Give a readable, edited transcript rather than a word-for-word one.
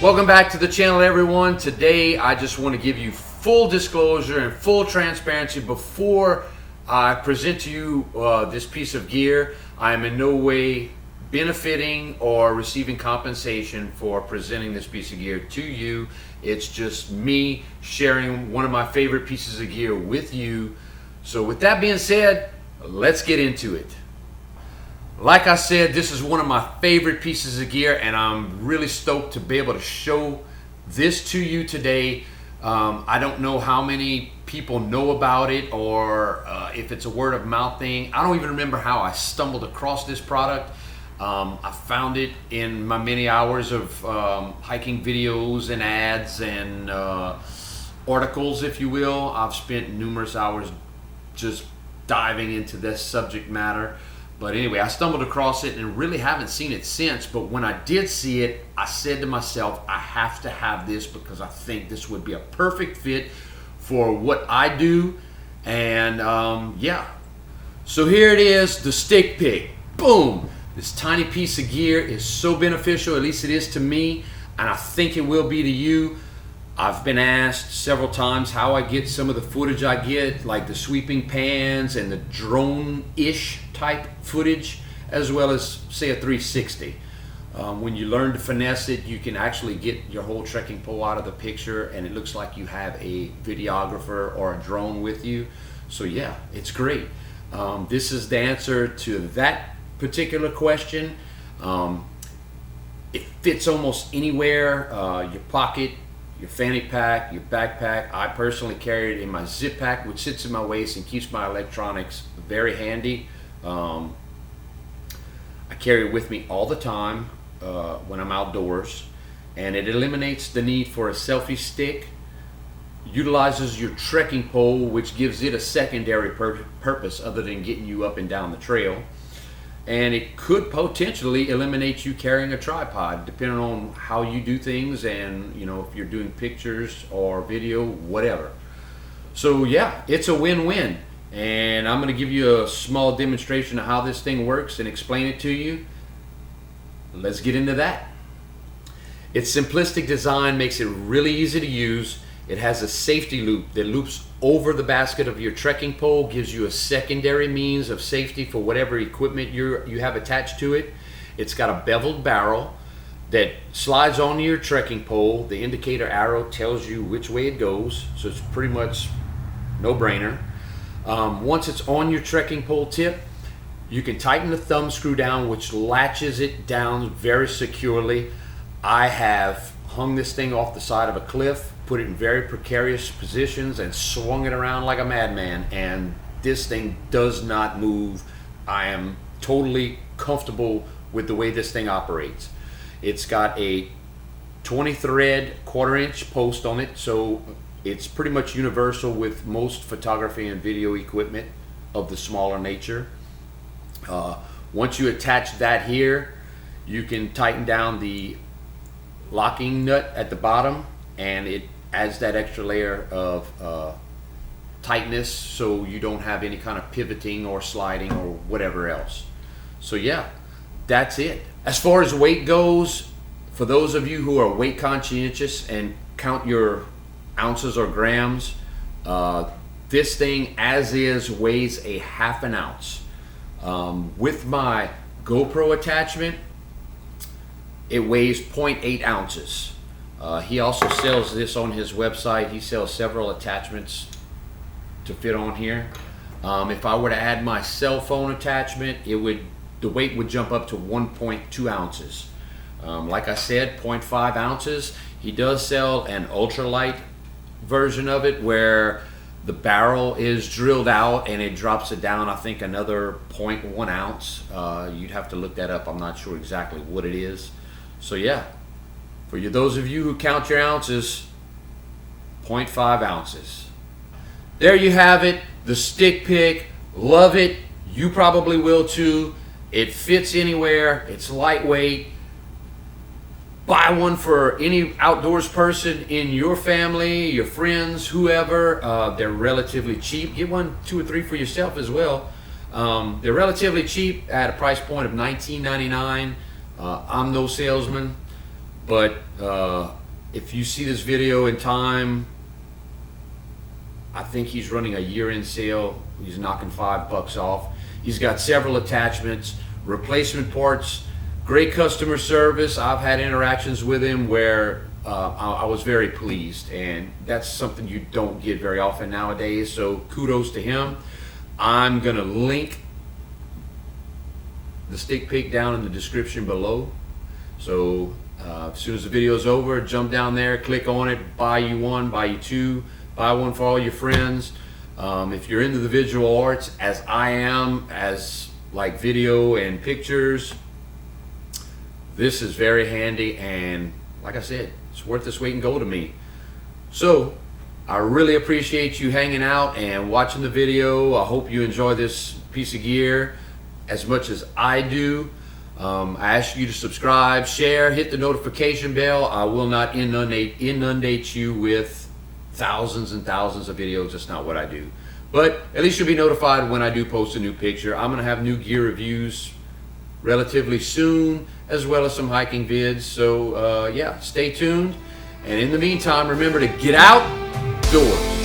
Welcome back to the channel, everyone. Today I just want to give you full disclosure and full transparency before I present to you this piece of gear. I am in no way benefiting or receiving compensation for presenting this piece of gear to you. It's just me sharing one of my favorite pieces of gear with you. So with that being said, let's get into it. Like I said, this is one of my favorite pieces of gear, and I'm really stoked to be able to show this to you today. I don't know how many people know about it, or if it's a word of mouth thing. I don't even remember how I stumbled across this product. I found it in my many hours of hiking videos and ads and articles, if you will. I've spent numerous hours just diving into this subject matter. But anyway, I stumbled across it and really haven't seen it since. But when I did see it, I said to myself, I have to have this because I think this would be a perfect fit for what I do. And yeah, so here it is, the stick pick. Boom! This tiny piece of gear is so beneficial, at least it is to me, and I think it will be to you. I've been asked several times how I get some of the footage I get, like the sweeping pans and the drone-ish type footage, as well as, say, a 360. When you learn to finesse it, you can actually get your whole trekking pole out of the picture, and it looks like you have a videographer or a drone with you. So yeah, it's great. This is the answer to that particular question. It fits almost anywhere, your pocket, your fanny pack, your backpack. I personally carry it in my zip pack, which sits in my waist and keeps my electronics very handy. I carry it with me all the time when I'm outdoors, and it eliminates the need for a selfie stick, utilizes your trekking pole, which gives it a secondary purpose other than getting you up and down the trail. And it could potentially eliminate you carrying a tripod, depending on how you do things, and you know, if you're doing pictures or video, whatever. So yeah, it's a win-win. And I'm going to give you a small demonstration of how this thing works and explain it to you. Let's get into that. Its simplistic design makes it really easy to use. It has a safety loop that loops over the basket of your trekking pole, gives you a secondary means of safety for whatever equipment you have attached to it. It's got a beveled barrel that slides onto your trekking pole. The indicator arrow tells you which way it goes, so it's pretty much no-brainer. Once it's on your trekking pole tip, you can tighten the thumb screw down, which latches it down very securely. I have hung this thing off the side of a cliff, put it in very precarious positions, and swung it around like a madman, and this thing does not move. I am totally comfortable with the way this thing operates. It's got a 20 thread 1/4 inch post on it, so it's pretty much universal with most photography and video equipment of the smaller nature. Once you attach that here, you can tighten down the locking nut at the bottom, and it adds that extra layer of tightness, so you don't have any kind of pivoting or sliding or whatever else. So yeah, that's it. As far as weight goes, for those of you who are weight conscientious and count your ounces or grams, this thing as is weighs a 1/2 ounce. With my GoPro attachment, it weighs 0.8 ounces. He also sells this on his website. He sells several attachments to fit on here. If I were to add my cell phone attachment, the weight would jump up to 1.2 ounces. Like I said, 0.5 ounces. He does sell an ultralight version of it where the barrel is drilled out and it drops it down, I think, another 0.1 ounce. You'd have to look that up. I'm not sure exactly what it is. So yeah, for those of you who count your ounces, 0.5 ounces. There you have it, the stick pick. Love it. You probably will too. It fits anywhere. It's lightweight. Buy one for any outdoors person in your family, your friends, whoever. They're relatively cheap. Get 1, 2, or 3 for yourself as well. They're relatively cheap at a price point of $19.99. I'm no salesman, But if you see this video in time, I think he's running a year-end sale. He's knocking $5 off. He's got several attachments, replacement parts, great customer service. I've had interactions with him where I was very pleased, and that's something you don't get very often nowadays, so kudos to him. I'm gonna link the stick pick down in the description below. So as soon as the video is over, jump down there, click on it, buy you one, buy you two, buy one for all your friends. If you're into the visual arts, as I am, as like video and pictures, this is very handy, and like I said, it's worth its weight in gold to me. So I really appreciate you hanging out and watching the video. I hope you enjoy this piece of gear as much as I do. I ask you to subscribe, share, hit the notification bell. I will not inundate you with thousands and thousands of videos. That's not what I do. But at least you'll be notified when I do post a new picture. I'm gonna have new gear reviews relatively soon, as well as some hiking vids. So yeah, stay tuned. And in the meantime, remember to get outdoors.